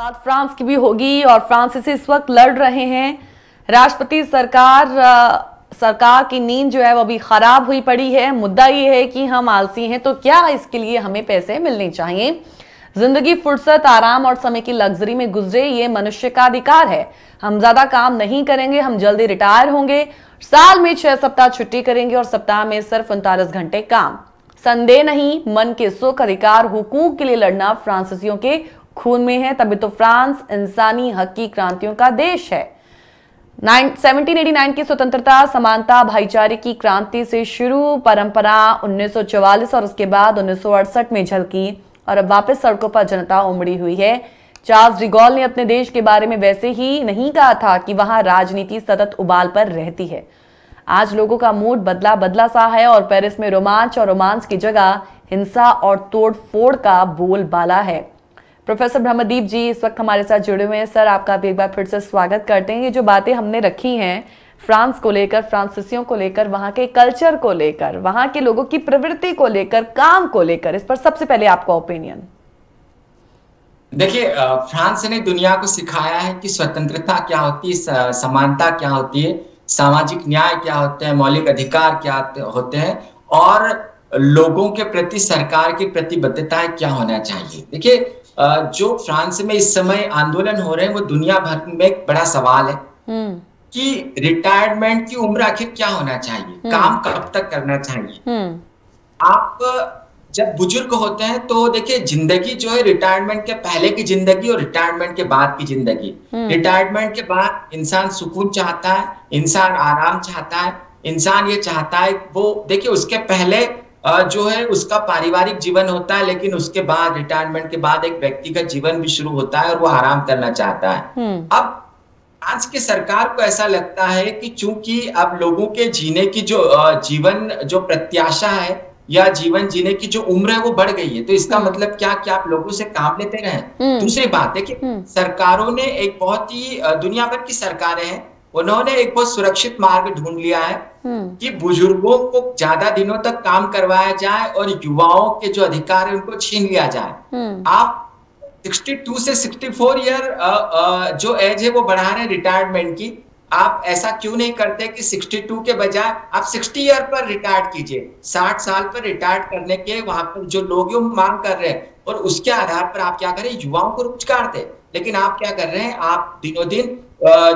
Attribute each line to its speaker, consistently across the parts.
Speaker 1: बात फ्रांस की भी होगी और फ्रांसीसी इस वक्त लड़ रहे हैं। राष्ट्रपति सरकार की नींद जो है वो अभी खराब हुई पड़ी है। मुद्दा ये है कि हम आलसी हैं, तो क्या इसके लिए हमें पैसे मिलने चाहिए? जिंदगी फुर्सत, आराम और समय की लग्जरी में गुजरे, ये मनुष्य का अधिकार है। हम ज्यादा काम नहीं करेंगे, हम जल्दी रिटायर होंगे, साल में 6 सप्ताह छुट्टी करेंगे और सप्ताह में सिर्फ 39 घंटे काम। संदेह नहीं, मन के सुख, अधिकार, हुकूक के लिए लड़ना फ्रांसीसियों के खून में है। तभी तो फ्रांस इंसानी हक की क्रांतियों का देश है। 1789 की स्वतंत्रता, समानता, भाईचारे की क्रांति से शुरू परंपरा 1944 और उसके बाद 1968 में झलकी और अब वापस सड़कों पर जनता उमड़ी हुई है। चार्ल्स डिगॉल ने अपने देश के बारे में वैसे ही नहीं कहा था कि वहां राजनीति सतत उबाल पर रहती है। आज लोगों का मूड बदला बदला सा है और पेरिस में रोमांच और रोमांस की जगह हिंसा और तोड़फोड़ का बोलबाला है। प्रोफेसर ब्रह्मदीप जी इस वक्त हमारे साथ जुड़े हुए हैं। सर, आपका भी एक बार फिर से स्वागत करते हैं। ये जो बातें हमने रखी हैं फ्रांस को लेकर, फ्रांसीसियों को लेकर, वहां के कल्चर को लेकर, वहां के लोगों की प्रवृत्ति को लेकर, काम को लेकर, इस पर सबसे पहले आपका ओपिनियन।
Speaker 2: देखिए, फ्रांस ने दुनिया को सिखाया है कि स्वतंत्रता क्या होती है, समानता क्या होती है, सामाजिक न्याय क्या होते हैं, मौलिक अधिकार क्या होते हैं और लोगों के प्रति सरकार की प्रतिबद्धता क्या होना चाहिए। देखिए, जो फ्रांस में इस समय आंदोलन हो रहे हैं वो दुनिया भर में एक बड़ा सवाल है कि रिटायरमेंट की उम्र आखिर क्या होना चाहिए, काम कब तक करना चाहिए। आप जब बुजुर्ग होते हैं तो देखिए, जिंदगी जो है रिटायरमेंट के पहले की जिंदगी और रिटायरमेंट के बाद की जिंदगी। रिटायरमेंट के बाद इंसान सुकून चाहता है, इंसान आराम चाहता है, इंसान ये चाहता है वो देखिए उसके पहले जो है उसका पारिवारिक जीवन होता है, लेकिन उसके बाद रिटायरमेंट के बाद एक व्यक्तिगत जीवन भी शुरू होता है और वो आराम करना चाहता है। अब फ्रांस की सरकार को ऐसा लगता है कि चूंकि अब लोगों के जीने की जो जीवन जो प्रत्याशा है या जीवन जीने की जो उम्र है वो बढ़ गई है, तो इसका मतलब क्या कि आप लोगों से काम लेते रहें। दूसरी बात है कि सरकारों ने एक बहुत ही दुनिया भर की सरकारें हैं, उन्होंने एक बहुत सुरक्षित मार्ग ढूंढ लिया है कि बुजुर्गों को ज्यादा दिनों तक काम करवाया जाए और युवाओं के जो अधिकार है उनको छीन लिया जाए। आप 62 से 64 ईयर जो एज है वो बढ़ा रहे हैं रिटायरमेंट की। आप ऐसा क्यों नहीं करते कि 62 के बजाय आप 60 ईयर पर रिटायर कीजिए, 60 साल पर रिटायर करने के वहां पर जो लोग मांग कर रहे हैं और उसके आधार पर आप क्या करें, युवाओं को रोजगार दे। लेकिन आप क्या कर रहे हैं, आप दिनों दिन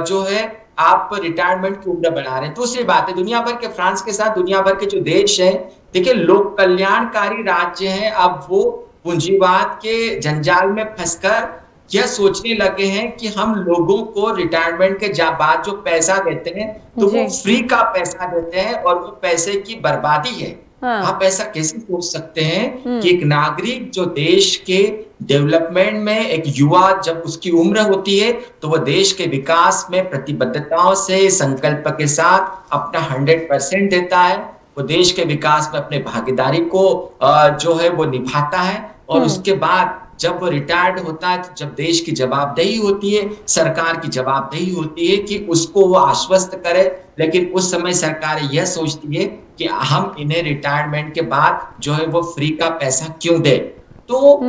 Speaker 2: जो है आप रिटायरमेंट की उम्र बढ़ा रहे हैं। दूसरी बात है, दुनिया भर के फ्रांस के साथ दुनिया भर के जो देश हैं, देखिए लोक कल्याणकारी राज्य हैं, अब वो पूंजीवाद के जंजाल में फंसकर यह सोचने लगे हैं कि हम लोगों को रिटायरमेंट के बाद जो पैसा देते हैं तो वो फ्री का पैसा देते हैं और वो पैसे की बर्बादी है। आप ऐसा कैसे सोच सकते हैं कि एक नागरिक जो देश के डेवलपमेंट में, एक युवा जब उसकी उम्र होती है तो वो देश के विकास में प्रतिबद्धताओं से, संकल्प के साथ अपना 100% देता है, वो देश के विकास में अपने भागीदारी को जो है वो निभाता है और उसके बाद जब वो रिटायर्ड होता है तो जब देश की जवाबदेही होती है, सरकार की जवाबदेही होती है कि उसको वो आश्वस्त करे, लेकिन उस समय सरकार यह सोचती है कि हम इन्हें रिटायरमेंट के बाद जो है वो फ्री का पैसा क्यों दे। तो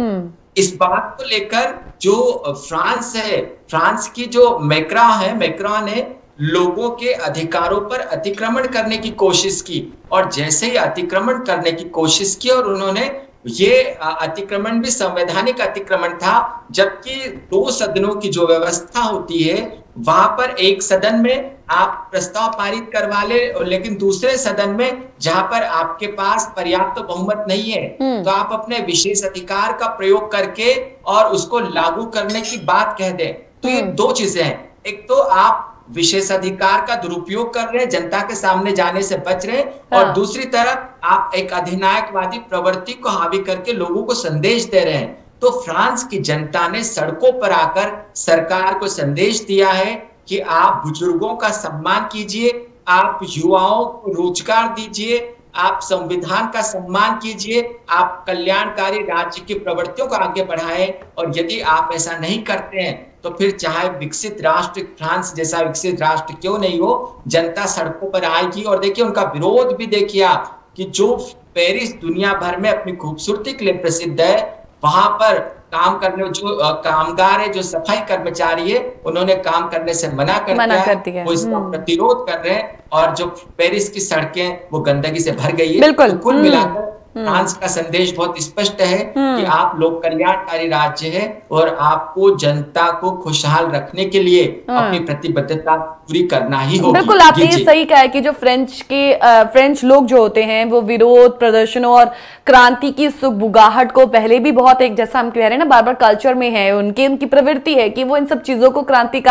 Speaker 2: इस बात को लेकर जो फ्रांस है, फ्रांस की जो मैक्रों ने लोगों के अधिकारों पर अतिक्रमण करने की कोशिश की और जैसे ही अतिक्रमण करने की कोशिश की और उन्होंने ये अतिक्रमण भी संवैधानिक अतिक्रमण था, जबकि 2 सदनों की जो व्यवस्था होती है वहां पर एक सदन में आप प्रस्ताव पारित करवा ले, लेकिन दूसरे सदन में जहां पर आपके पास पर्याप्त बहुमत नहीं है तो आप अपने विशेष अधिकार का प्रयोग करके और उसको लागू करने की बात कह दे। तो ये 2 चीजें हैं, एक तो आप विशेषाधिकार का दुरुपयोग कर रहे हैं, जनता के सामने जाने से बच रहे हैं और दूसरी तरफ आप एक अधिनायकवादी प्रवृत्ति को हावी करके लोगों को संदेश दे रहे हैं। तो फ्रांस की जनता ने सड़कों पर आकर सरकार को संदेश दिया है कि आप बुजुर्गों का सम्मान कीजिए, आप युवाओं को रोजगार दीजिए, आप संविधान का सम्मान कीजिए, आप कल्याणकारी राज्य की प्रवृत्तियों को आगे बढ़ाएं और यदि आप ऐसा नहीं करते हैं तो फिर चाहे विकसित राष्ट्र फ्रांस जैसा विकसित राष्ट्र क्यों नहीं हो, जनता सड़कों पर आएगी। और देखिए उनका विरोध भी देखिए आप कि जो पेरिस दुनिया भर में अपनी खूबसूरती के लिए प्रसिद्ध है, वहां पर काम करने जो कामगार है, जो सफाई कर्मचारी है, उन्होंने काम करने से मना कर दिया। वो इसका प्रतिरोध कर रहे हैं और जो पेरिस की सड़कें वो गंदगी से भर गई है। तो कुल मिलाकर फ्रांस का संदेश बहुत स्पष्ट है कि आप लोक कल्याणकारी राज्य है और आपको जनता को खुशहाल रखने के लिए अपनी प्रतिबद्धता पूरी करना ही होगी।
Speaker 1: बिल्कुल, आपने ये सही कहा है कि जो फ्रेंच लोग जो होते हैं वो विरोध प्रदर्शनों और क्रांति की सुगबुगाहट को पहले भी बहुत, एक जैसा हम कह रहे हैं ना, बार बार कल्चर में है, उनकी प्रवृत्ति है कि वो इन सब चीजों को क्रांति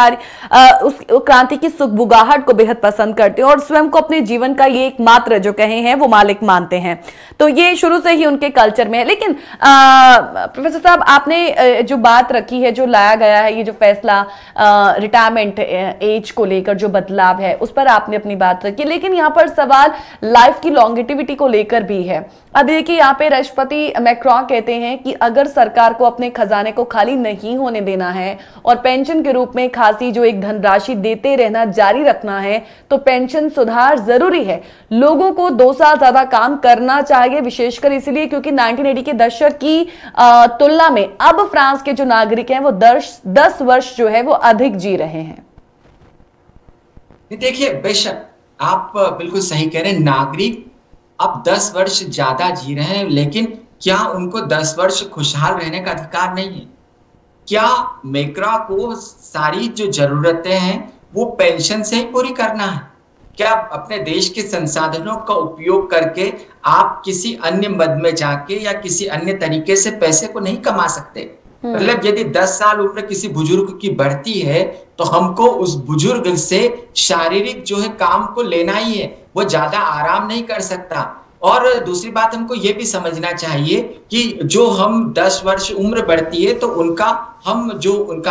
Speaker 1: की सुगबुगाहट को बेहद पसंद करते हैं और स्वयं को अपने जीवन का ये एकमात्र जो कहे हैं वो मालिक मानते हैं। तो ये शुरू से ही उनके कल्चर में है। लेकिन प्रोफेसर साहब, आपने जो बात रखी है, जो लाया गया है, ये जो फैसला रिटायरमेंट एज को लेकर जो बदलाव है, उस पर आपने अपनी बात रखी, लेकिन यहाँ पर सवाल लाइफ की लॉन्गेटिविटी को लेकर भी है। अब देखिए, यहाँ पे राष्ट्रपति मैक्रोन कहते हैं कि अगर सरकार को अपने खजाने को खाली नहीं होने देना है और पेंशन के रूप में खासी जो एक धनराशि देते रहना जारी रखना है, तो पेंशन सुधार जरूरी है। लोगों को 2 साल ज्यादा काम करना चाहिए, विशेषकर इसलिए क्योंकि 1980 के दशक की तुलना में अब फ्रांस के जो नागरिक हैं वो 10 वर्ष जो है वो अधिक जी रहे हैं।
Speaker 2: देखिए, बेशक आप बिल्कुल सही कह रहे हैं, नागरिक अब 10 वर्ष ज्यादा जी रहे हैं, लेकिन क्या उनको 10 वर्ष खुशहाल रहने का अधिकार नहीं है? क्या मैक्रोन को सारी जो जरूरतें हैं वो पेंशन से ही पूरी करना है? क्या अपने देश के संसाधनों का उपयोग करके आप किसी अन्य मद में जाके या किसी अन्य तरीके से पैसे को नहीं कमा सकते? मतलब यदि 10 साल उम्र किसी बुजुर्ग की बढ़ती है तो हमको उस बुजुर्ग से शारीरिक जो है काम को लेना ही है, वो ज्यादा आराम नहीं कर सकता। और दूसरी बात, हमको ये भी समझना चाहिए कि जो हम 10 वर्ष उम्र बढ़ती है तो उनका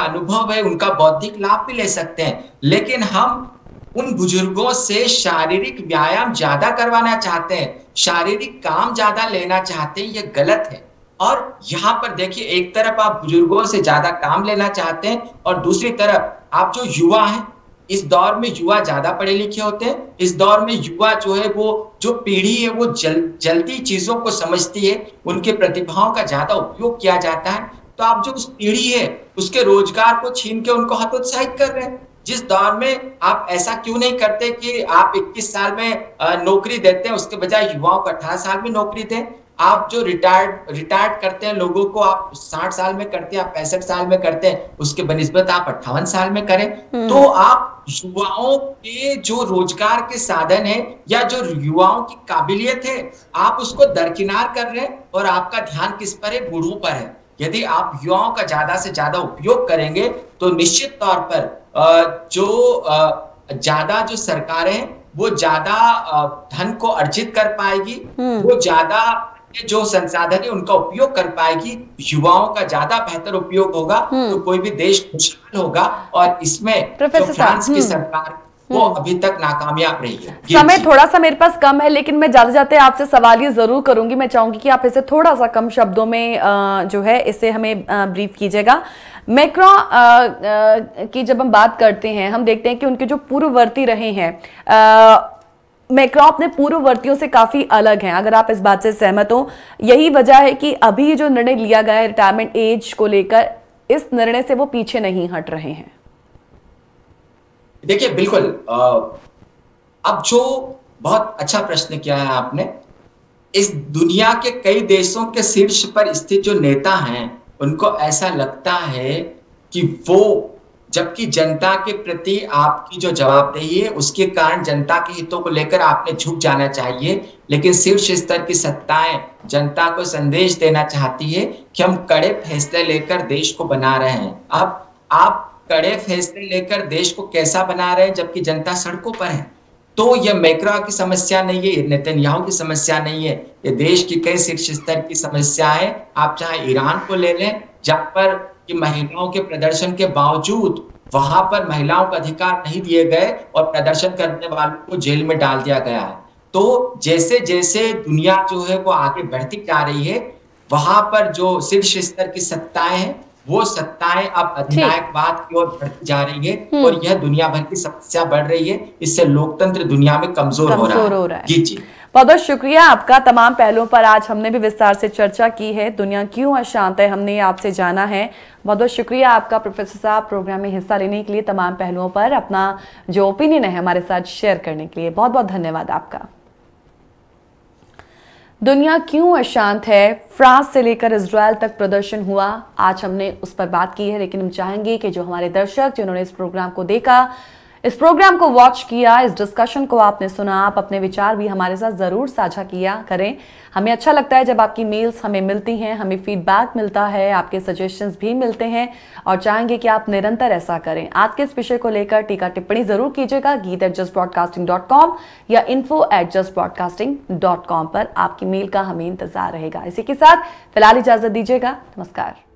Speaker 2: अनुभव है, उनका बौद्धिक लाभ भी ले सकते हैं, लेकिन हम उन बुजुर्गों से शारीरिक व्यायाम ज्यादा करवाना चाहते हैं, शारीरिक काम ज्यादा लेना चाहते हैं, ये गलत है। और यहाँ पर देखिए, एक तरफ आप बुजुर्गों से ज्यादा काम लेना चाहते हैं और दूसरी तरफ आप जो युवा हैं, इस दौर में युवा ज्यादा पढ़े लिखे होते हैं, इस दौर में युवा जो है वो जो पीढ़ी है वो जल्दी चीजों को समझती है, उनके प्रतिभाओं का ज्यादा उपयोग किया जाता है। तो आप जो उस पीढ़ी है उसके रोजगार को छीन के उनको हतोत्साहित कर रहे हैं। जिस दौर में आप ऐसा क्यों नहीं करते कि आप 21 साल में नौकरी देते हैं, उसके बजाय युवाओं को 18 साल में नौकरी दें। आप जो रिटायर्ड करते हैं लोगों को, आप 60 साल में करते हैं, आप 65 साल में करते हैं, उसके बनिस्बत आप 58 साल में करें। तो आप युवाओं के जो रोजगार के साधन है या जो युवाओं की काबिलियत है, आप उसको दरकिनार कर रहे हैं और आपका ध्यान किस पर है? बूढ़ों पर है। यदि आप युवाओं का ज्यादा से ज्यादा उपयोग करेंगे तो निश्चित तौर पर ज्यादा जो सरकारें हैं वो ज्यादा धन को अर्जित कर पाएगी, वो ज्यादा जो संसाधन है उनका उपयोग कर पाएगी, युवाओं का ज्यादा बेहतर उपयोग होगा, तो कोई भी देश खुशहाल होगा। और इसमें जो फ्रांस की सरकार वो अभी तक नाकामयाब रही है।
Speaker 1: समय थोड़ा सा मेरे पास कम है, लेकिन मैं जाते जाते आपसे सवाल ये जरूर करूंगी, मैं चाहूंगी कि आप इसे थोड़ा सा कम शब्दों में जो है इसे हमें ब्रीफ कीजिएगा। मैक्रोन की जब हम बात करते हैं, हम देखते हैं कि उनके जो पूर्ववर्ती रहे हैं, मैक्रोन अपने पूर्ववर्तियों से काफी अलग हैं। अगर आप इस बात से सहमत हो, यही वजह है कि अभी जो निर्णय लिया गया है रिटायरमेंट एज को लेकर, इस निर्णय से वो पीछे नहीं हट रहे हैं।
Speaker 2: देखिए, बिल्कुल अब जो बहुत अच्छा प्रश्न किया है आपने, इस दुनिया के कई देशों के शीर्ष पर स्थित जो नेता हैं उनको ऐसा लगता है कि वो, जबकि जनता के प्रति आपकी जो जवाबदेही है उसके कारण जनता के हितों को लेकर आपने झुक जाना चाहिए, लेकिन शीर्ष स्तर की सत्ताएं जनता को संदेश देना चाहती है कि हम कड़े फैसले लेकर देश को बना रहे हैं। अब आप कड़े फैसले लेकर देश को कैसा बना रहे हैं जबकि जनता सड़कों पर है? तो यह मैक्रोन की समस्या नहीं है, ये नेतन्याहू की समस्या नहीं है, ये देश की कई शीर्ष स्तर की समस्या है। आप चाहे ईरान को ले लें, जहां पर कि महिलाओं के प्रदर्शन के बावजूद वहां पर महिलाओं को अधिकार नहीं दिए गए और प्रदर्शन करने वालों को जेल में डाल दिया गया है। तो जैसे जैसे दुनिया जो है वो आगे बढ़ती जा रही है, वहां पर जो शीर्ष स्तर की सत्ताएं हैं वो सत्ताएं अब अधिनायकवाद की ओर बढ़ती जा रही है और यह दुनिया भर की समस्या बढ़ रही है। इससे लोकतंत्र दुनिया में कमजोर हो रहा है। जी।
Speaker 1: बहुत बहुत शुक्रिया आपका। तमाम पहलुओं पर आज हमने भी विस्तार से चर्चा की है। दुनिया क्यों अशांत है, हमने आपसे जाना है। बहुत बहुत शुक्रिया आपका प्रोफेसर साहब, प्रोग्राम में हिस्सा लेने के लिए, तमाम पहलुओं पर अपना जो ओपिनियन है हमारे साथ शेयर करने के लिए बहुत बहुत धन्यवाद आपका। दुनिया क्यों अशांत है, फ्रांस से लेकर इजरायल तक प्रदर्शन हुआ, आज हमने उस पर बात की है। लेकिन हम चाहेंगे कि जो हमारे दर्शक जिन्होंने इस प्रोग्राम को देखा, इस प्रोग्राम को वॉच किया, इस डिस्कशन को आपने सुना, आप अपने विचार भी हमारे साथ जरूर साझा किया करें। हमें अच्छा लगता है जब आपकी मेल्स हमें मिलती हैं, हमें फीडबैक मिलता है, आपके सजेशंस भी मिलते हैं और चाहेंगे कि आप निरंतर ऐसा करें। आज के इस विषय को लेकर टीका टिप्पणी जरूर कीजिएगा geet@justbroadcasting.com या info@justbroadcasting.com पर आपकी मेल का हमें इंतजार रहेगा। इसी के साथ फिलहाल इजाजत दीजिएगा। नमस्कार।